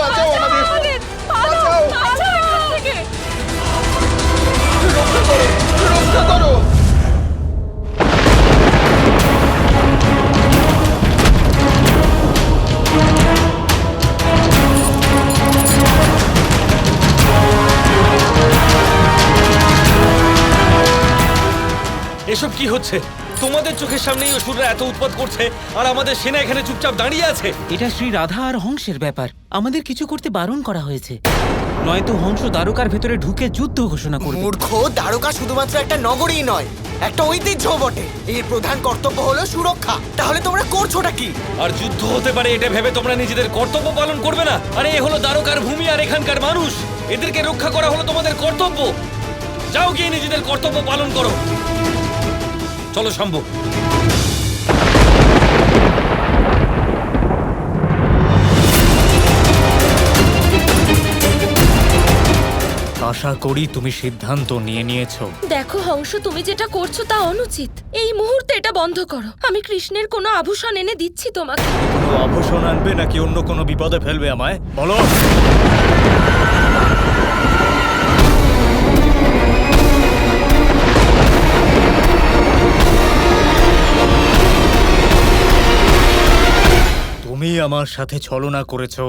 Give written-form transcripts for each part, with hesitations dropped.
বাঁচাও আমাদের, বাঁচাও, রক্ষা করো, রক্ষা করো। এসব কি হচ্ছে? তোমাদের চোখের সামনেই অসুররা এত উৎপাত করছে আর আমাদের সেনা এখানে চুপচাপ দাঁড়িয়ে আছে। এটা শ্রী রাধা আর হংসের ব্যাপার, আমাদের কিছু করতে বারণ করা হয়েছে, নয়তো হংস দ্বারকার ভেতরে ঢুকে যুদ্ধ ঘোষণা করবে। মূর্খ, দ্বারকা শুধুমাত্র একটা নগরই নয়, একটা ঐতিহ্য বটে। এর প্রধান কর্তব্য হলো সুরক্ষা। তাহলে তোমরা করছোটা কি? আর যুদ্ধ হতে পারে এটা ভেবে তোমরা নিজেদের কর্তব্য পালন করবে না? আরে এ হলো দ্বারকার ভূমি আর এখানকার মানুষ, এদেরকে রক্ষা করা হলো তোমাদের কর্তব্য। যাও গিয়ে নিজেদের কর্তব্য পালন করো। চলো শম্ভু। আশা করি তুমি সিদ্ধান্ত নিয়েছো। দেখো হংস, তুমি যেটা করছো তা অনুচিত। এই মুহূর্তে এটা বন্ধ করো। আমি কৃষ্ণের কোনো আভূষণ এনে দিচ্ছি তোমাকে। কোনো আভূষণ আনবে নাকি অন্য কোনো বিপদে ফেলবে আমায়? বলো। তুমি আমার সাথে ছলনা করেছো,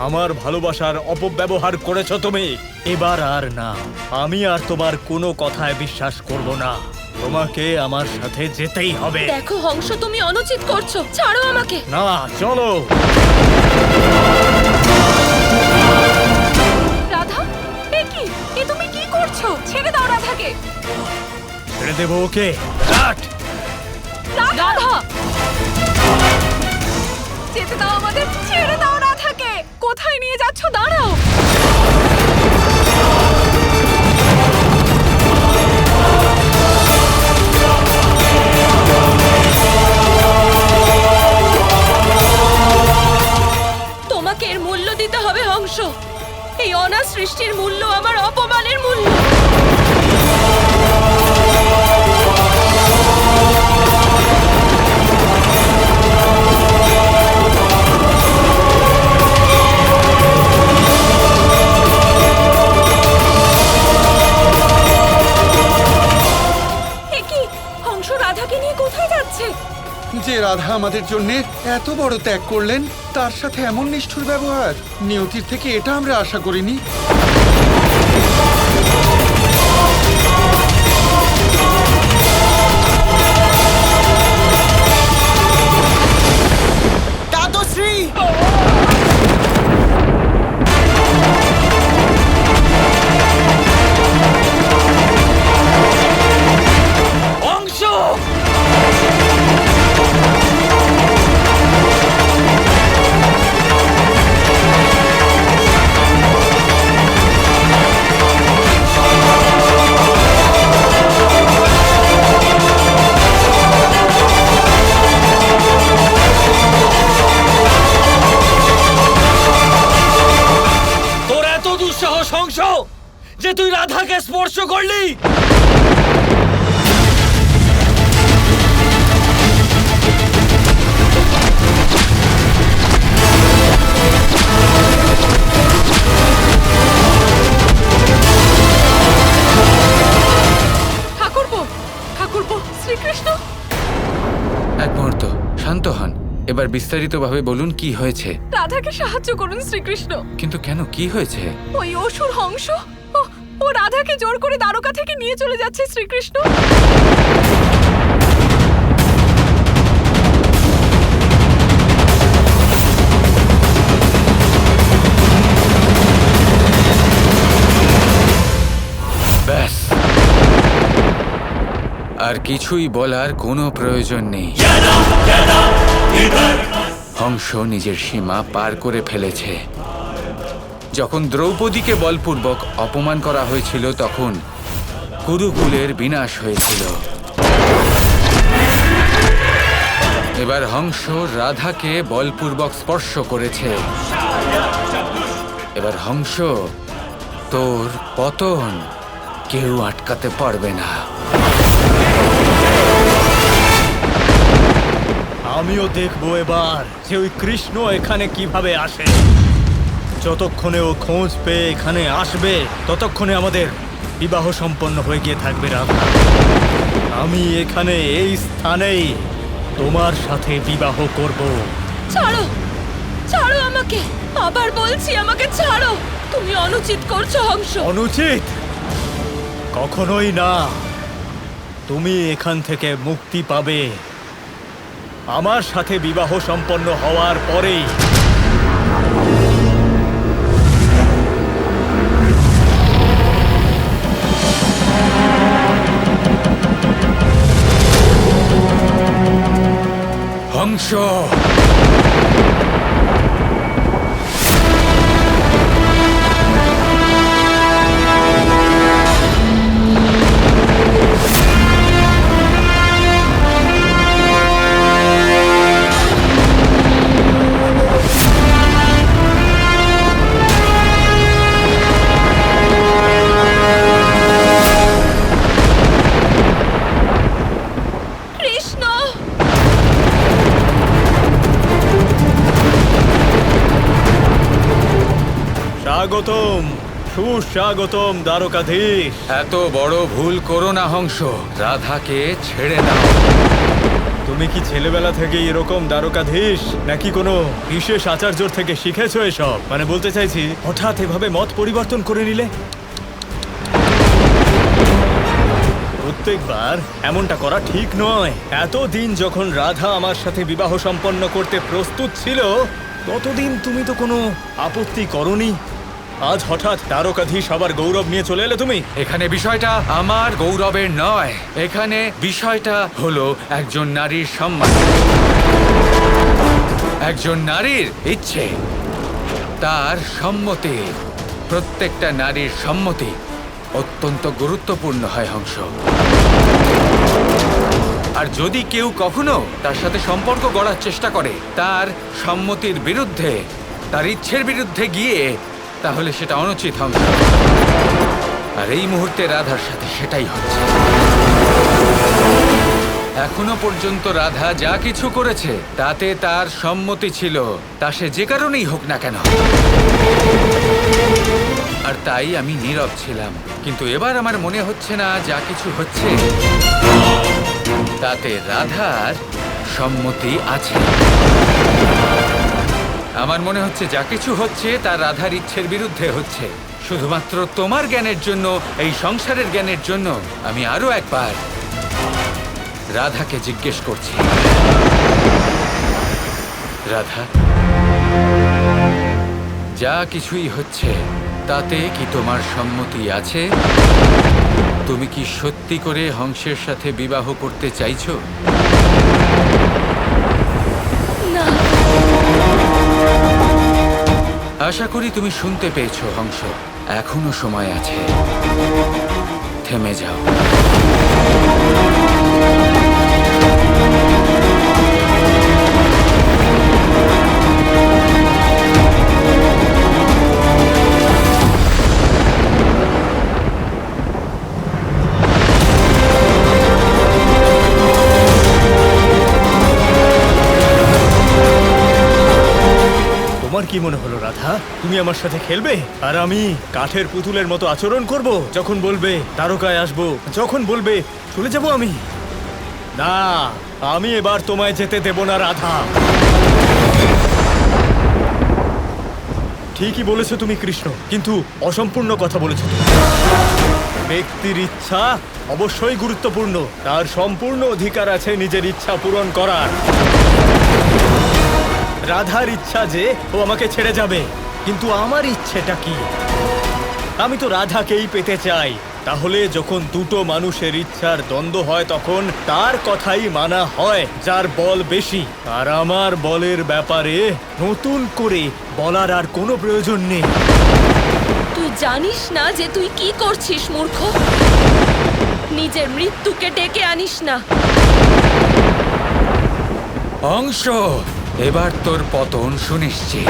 আমার ভালোবাসার অপব্যবহার করেছো তুমি। এবার আর না, আমি আর তোমার কোনো কথায় বিশ্বাস করব না। তোমাকে আমার সাথে যেতেই হবে। দেখো হংস, তুমি অনুচিত করছো, ছাড়ো আমাকে। না, চলো। রাধা, এ কি? এ তুমি কি করছো? ছেড়ে দাও রাধাকে। ছেড়ে দেবো ওকে? কাট! রাধা, যেতে দাও আমাদের, ছেড়ে দাও রাধাকে। কোথায় নিয়ে যাচ্ছ? দাঁড়াও। তোমাকে এর মূল্য দিতে হবে হংস। এই অনাথ সৃষ্টির মূল্য আমার অপমানের মূল্য। এ কি? হংস রাধাকে নিয়ে কোথায় যাচ্ছে? যে রাধা আমাদের জন্য এত বড় ত্যাগ করলেন, তার সাথে এমন নিষ্ঠুর ব্যবহার, নিয়তির থেকে এটা আমরা আশা করিনি। দাদশ্রী! অংশ তোর এত দুঃসাহস অংশ যে তুই রাধাকে স্পর্শ করলি? ঠাকুরপো, শ্রীকৃষ্ণ। এক মুহূর্ত, শান্ত হন। এবার বিস্তারিতভাবে বলুন কি হয়েছে। রাধাকে সাহায্য করুন শ্রীকৃষ্ণ। কিন্তু কেন, কি হয়েছে? ওই অসুর হংস ও রাধাকে জোর করে দ্বারকা থেকে নিয়ে চলে যাচ্ছে শ্রীকৃষ্ণ। ব্যাস, আর কিছুই বলার কোনো প্রয়োজন নেই। হংস নিজের সীমা পার করে ফেলেছে। যখন দ্রৌপদীকে বলপূর্বক অপমান করা হয়েছিল তখন কুরুকুলের বিনাশ হয়েছিল। এবার হংস রাধাকে বলপূর্বক স্পর্শ করেছে। এবার হংস, তোর পতন কেউ আটকাতে পারবে না। আমিও দেখবো এবার যে ওই কৃষ্ণ এখানে কিভাবে আসে। যতক্ষণে ও খোঁজ পেয়ে এখানে আসবে ততক্ষণে আমাদের বিবাহ সম্পন্ন হয়ে গিয়ে থাকবে রাধা। আমি এখানে এই স্থানেই তোমার সাথে বিবাহ করব। ছাড়ো, ছাড়ো আমাকে, আবার বলছি আমাকে ছাড়ো। তুমি অনুচিত করছো হংস। অনুচিত? কখনোই না। তুমি এখান থেকে মুক্তি পাবে আমার সাথে বিবাহ সম্পন্ন হওয়ার পরেই। হংস, কৃষ্ণ, স্বাগতম, সুস্বাগতম দ্বারকাধীশ। এত বড় ভুল করো না হংস। রাধাকে ছেড়ে দাও। তুমি কি ছেলেবেলা থেকে এরকম দ্বারকাধীশ নাকি কোনো বিশেষ আচার্যর থেকে শিখেছো এসব? মানে বলতে চাইছি, হঠাৎ এভাবে মত পরিবর্তন করে নিলে? প্রত্যেকবার এমনটা করা ঠিক নয়। এতদিন যখন রাধা আমার সাথে বিবাহ সম্পন্ন করতে প্রস্তুত ছিল ততদিন তুমি তো কোনো আপত্তি করনি। আজ হঠাৎ দ্বারকাধীশ আবার গৌরব নিয়ে চলে এলে তুমি। এখানে বিষয়টা আমার গৌরবের নয়, এখানে বিষয়টা হলো একজন নারীর সম্মান, একজন নারীর ইচ্ছে, তার সম্মতি। প্রত্যেকটা নারীর সম্মতি অত্যন্ত গুরুত্বপূর্ণ হয় হংস। আর যদি কেউ কখনো তার সাথে সম্পর্ক গড়ার চেষ্টা করে তার সম্মতির বিরুদ্ধে, তার ইচ্ছের বিরুদ্ধে গিয়ে, তাহলে সেটা অনুচিত হংস। আর এই মুহূর্তে রাধার সাথে সেটাই হচ্ছে। এখনো পর্যন্ত রাধা যা কিছু করেছে তাতে তার সম্মতি ছিল, তা সে যে কারণেই হোক না কেন। আর তাই আমি নীরব ছিলাম। কিন্তু এবার আমার মনে হচ্ছে না যা কিছু হচ্ছে তাতে রাধার সম্মতি আছে। আমার মনে হচ্ছে যা কিছু হচ্ছে তা রাধার ইচ্ছের বিরুদ্ধে হচ্ছে। শুধুমাত্র তোমার জ্ঞানের জন্য, এই সংসারের জ্ঞানের জন্য আমি আরো একবার রাধাকে জিজ্ঞেস করছি, রাধা, যা কিছুই হচ্ছে তাতে কি তোমার সম্মতি আছে? তুমি কি সত্যি করে হংসের সাথে বিবাহ করতে চাইছো? না। আশা করি তুমি শুনতে পেয়েছো হংস। এখনো সময় আছে, থেমে যাও। তোমার কি মনে হলো রাধা, তুমি আমার সাথে খেলবে আর আমি কাঠের পুতুলের মতো আচরণ করব? যখন বলবে দ্বারকায় আসবো, যখন বলবে চলে যাব আমি? না, আমি এবার তোমায় যেতে দেব না রাধা। ঠিকই বলেছো তুমি কৃষ্ণ, কিন্তু অসম্পূর্ণ কথা বলেছো তুমি। ব্যক্তির ইচ্ছা অবশ্যই গুরুত্বপূর্ণ, তার সম্পূর্ণ অধিকার আছে নিজের ইচ্ছা পূরণ করার। রাধার ইচ্ছা যে ও আমাকে ছেড়ে যাবে, কিন্তু আমার ইচ্ছেটা কি? আমি তো রাধাকেই পেতে চাই। তাহলে যখন দুটো মানুষের ইচ্ছার দ্বন্দ্ব হয় তখন তার কথাই মানা হয় যার বল বেশি। আর আমার বলের ব্যাপারে নতুন করে বলার আর কোনো প্রয়োজন নেই। তুই জানিস না যে তুই কি করছিস মূর্খ? নিজের মৃত্যুকে ডেকে আনিস না। হংস, এবার তোর পতন সুনিশ্চিত।